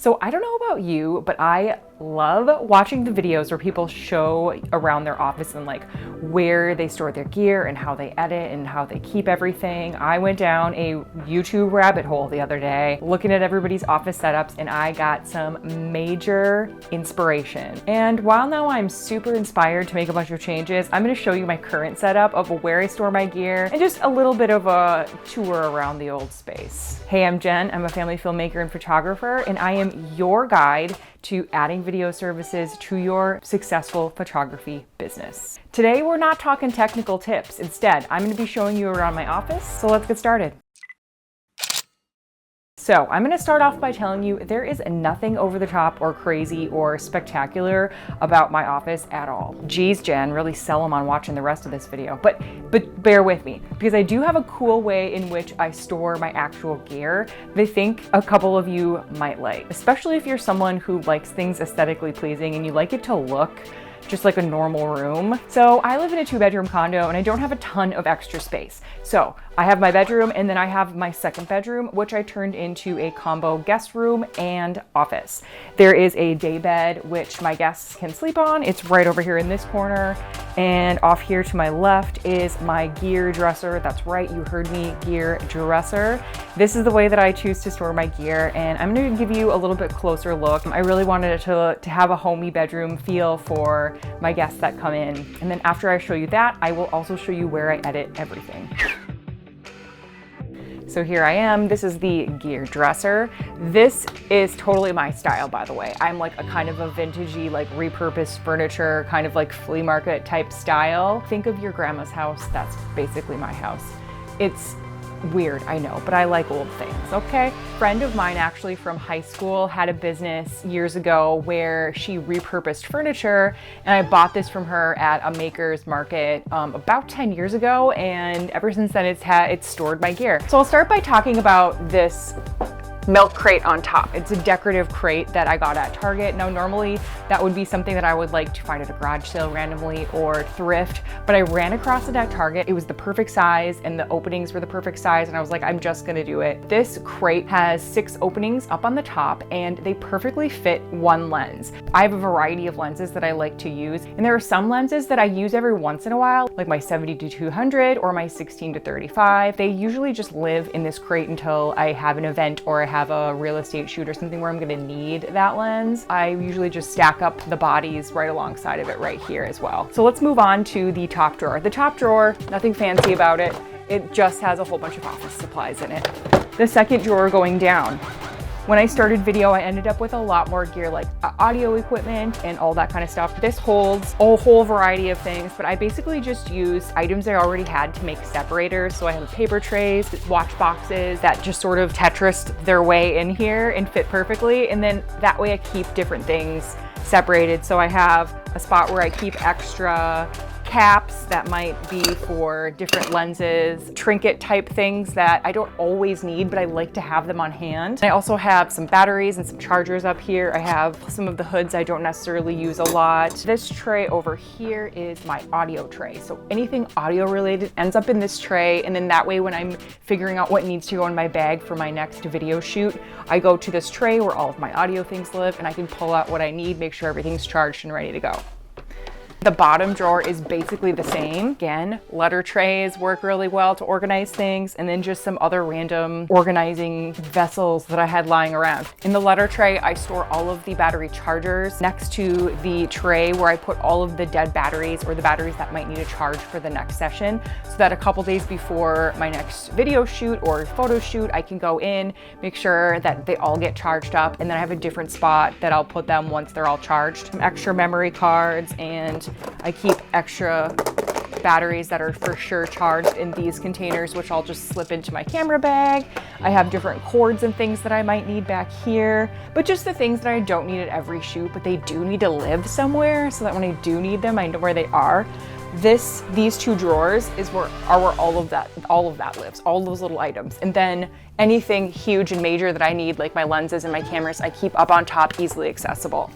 So I don't know about you, but I love watching the videos where people show around their office and like where they store their gear and how they edit and how they keep everything. I went down a YouTube rabbit hole the other day looking at everybody's office setups, and I got some major inspiration. And while now I'm super inspired to make a bunch of changes, I'm going to show you my current setup of where I store my gear and just a little bit of a tour around the old space. Hey, I'm Jen. I'm a family filmmaker and photographer, and I am your guide to adding video services to your successful photography business. Today, we're not talking technical tips. Instead, I'm going to be showing you around my office. So let's get started. So I'm going to start off by telling you there is nothing over the top or crazy or spectacular about my office at all. Geez, Jen, really sell them on watching the rest of this video, but bear with me because I do have a cool way in which I store my actual gear that I think a couple of you might like, especially if you're someone who likes things aesthetically pleasing and you like it to look just like a normal room. So I live in a 2-bedroom condo and I don't have a ton of extra space. So I have my bedroom and then I have my second bedroom, which I turned into a combo guest room and office. There is a day bed, which my guests can sleep on. It's right over here in this corner. And off here to my left is my gear dresser. That's right, you heard me, gear dresser. This is the way that I choose to store my gear, and I'm gonna give you a little bit closer look. I really wanted it to have a homey bedroom feel for my guests that come in. And then after I show you that, I will also show you where I edit everything. So here I am, this is the gear dresser. This is totally my style, by the way. I'm like a kind of a vintagey, like repurposed furniture, kind of like flea market type style. Think of your grandma's house, that's basically my house. It's weird, I know, but I like old things, okay? A friend of mine actually from high school had a business years ago where she repurposed furniture, and I bought this from her at a maker's market about 10 years ago, and ever since then it's stored my gear. So I'll start by talking about this milk crate on top. It's a decorative crate that I got at Target. Now, normally that would be something that I would like to find at a garage sale randomly or thrift, but I ran across it at Target. It was the perfect size and the openings were the perfect size, and I was like, I'm just gonna do it. This crate has 6 openings up on the top and they perfectly fit one lens. I have a variety of lenses that I like to use, and there are some lenses that I use every once in a while, like my 70-200 or my 16-35. They usually just live in this crate until I have an event or I have a real estate shoot or something where I'm gonna need that lens. I usually just stack up the bodies right alongside of it right here as well. So let's move on to the top drawer. The top drawer, nothing fancy about it. It just has a whole bunch of office supplies in it. The second drawer going down. When I started video, I ended up with a lot more gear like audio equipment and all that kind of stuff. This holds a whole variety of things, but I basically just used items I already had to make separators. So I have paper trays, watch boxes that just sort of Tetrised their way in here and fit perfectly. And then that way I keep different things separated. So I have a spot where I keep extra caps that might be for different lenses, trinket type things that I don't always need, but I like to have them on hand. I also have some batteries and some chargers up here. I have some of the hoods I don't necessarily use a lot. This tray over here is my audio tray. So anything audio related ends up in this tray. And then that way when I'm figuring out what needs to go in my bag for my next video shoot, I go to this tray where all of my audio things live and I can pull out what I need, make sure everything's charged and ready to go. The bottom drawer is basically the same. Again, letter trays work really well to organize things, and then just some other random organizing vessels that I had lying around. In the letter tray, I store all of the battery chargers next to the tray where I put all of the dead batteries or the batteries that might need a charge for the next session, so that a couple days before my next video shoot or photo shoot, I can go in, make sure that they all get charged up, and then I have a different spot that I'll put them once they're all charged. Some extra memory cards, and I keep extra batteries that are for sure charged in these containers, which I'll just slip into my camera bag. I have different cords and things that I might need back here, but just the things that I don't need at every shoot, but they do need to live somewhere so that when I do need them, I know where they are. These 2 drawers is where all of that lives, all those little items. And then anything huge and major that I need, like my lenses and my cameras, I keep up on top, easily accessible.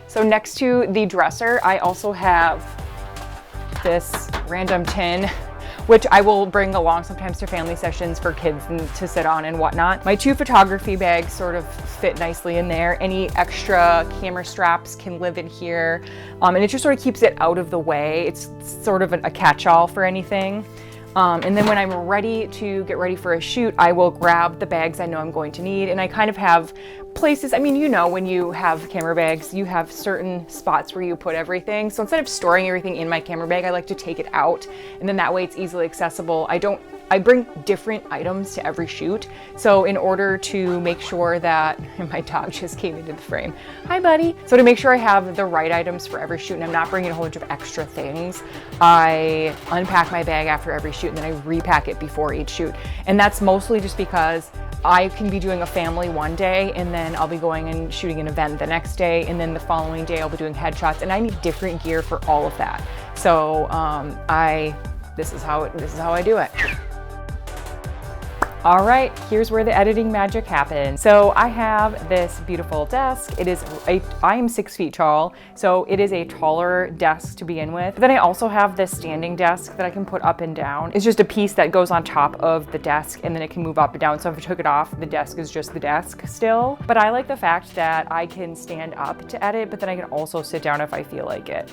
So next to the dresser, I also have this random tin which I will bring along sometimes to family sessions for kids and to sit on and whatnot. My 2 photography bags sort of fit nicely in there. Any extra camera straps can live in here, and it just sort of keeps it out of the way. It's sort of a catch-all for anything. And then when I'm ready to get ready for a shoot, I will grab the bags I know I'm going to need, and I kind of have places, I mean, you know, when you have camera bags, you have certain spots where you put everything. So instead of storing everything in my camera bag, I like to take it out, and then that way it's easily accessible. I bring different items to every shoot. So in order to make sure that, my dog just came into the frame. Hi, buddy. So to make sure I have the right items for every shoot and I'm not bringing a whole bunch of extra things, I unpack my bag after every shoot and then I repack it before each shoot. And that's mostly just because I can be doing a family one day and then I'll be going and shooting an event the next day, and then the following day I'll be doing headshots, and I need different gear for all of that. So this is how I do it. All right, here's where the editing magic happens. So I have this beautiful desk. I am 6 feet tall, so it is a taller desk to begin with. But then I also have this standing desk that I can put up and down. It's just a piece that goes on top of the desk and then it can move up and down. So if I took it off, the desk is just the desk still. But I like the fact that I can stand up to edit, but then I can also sit down if I feel like it.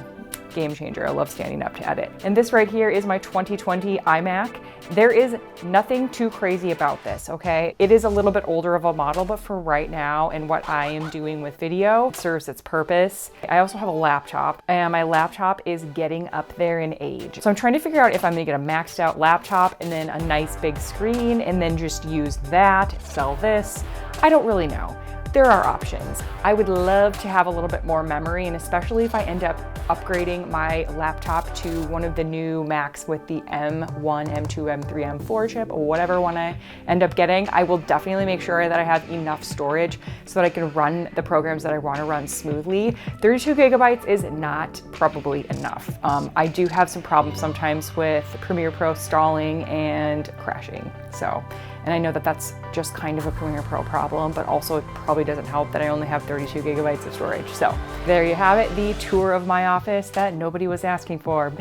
Game changer. I love standing up to edit. And this right here is my 2020 iMac. There is nothing too crazy about this, okay? It is a little bit older of a model, but for right now and what I am doing with video, it serves its purpose. I also have a laptop, and my laptop is getting up there in age. So I'm trying to figure out if I'm gonna get a maxed out laptop and then a nice big screen and then just use that, sell this. I don't really know. There are options. I would love to have a little bit more memory, and especially if I end up upgrading my laptop to one of the new Macs with the M1, M2, M3, M4 chip, or whatever one I end up getting, I will definitely make sure that I have enough storage so that I can run the programs that I want to run smoothly. 32 gigabytes is not probably enough. I do have some problems sometimes with Premiere Pro stalling and crashing. And I know that that's just kind of a Premiere Pro problem, but also it probably doesn't help that I only have 32 gigabytes of storage. So there you have it, the tour of my office that nobody was asking for.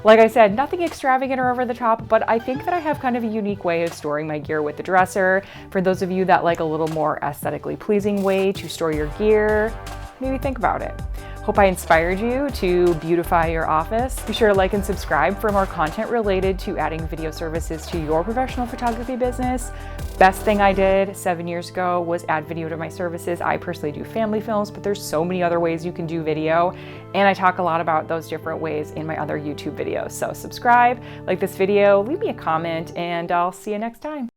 Like I said, nothing extravagant or over the top, but I think that I have kind of a unique way of storing my gear with the dresser. For those of you that like a little more aesthetically pleasing way to store your gear, maybe think about it. Hope I inspired you to beautify your office. Be sure to like and subscribe for more content related to adding video services to your professional photography business. Best thing I did 7 years ago was add video to my services. I personally do family films, but there's so many other ways you can do video, and I talk a lot about those different ways in my other YouTube videos. So subscribe, like this video, leave me a comment, and I'll see you next time.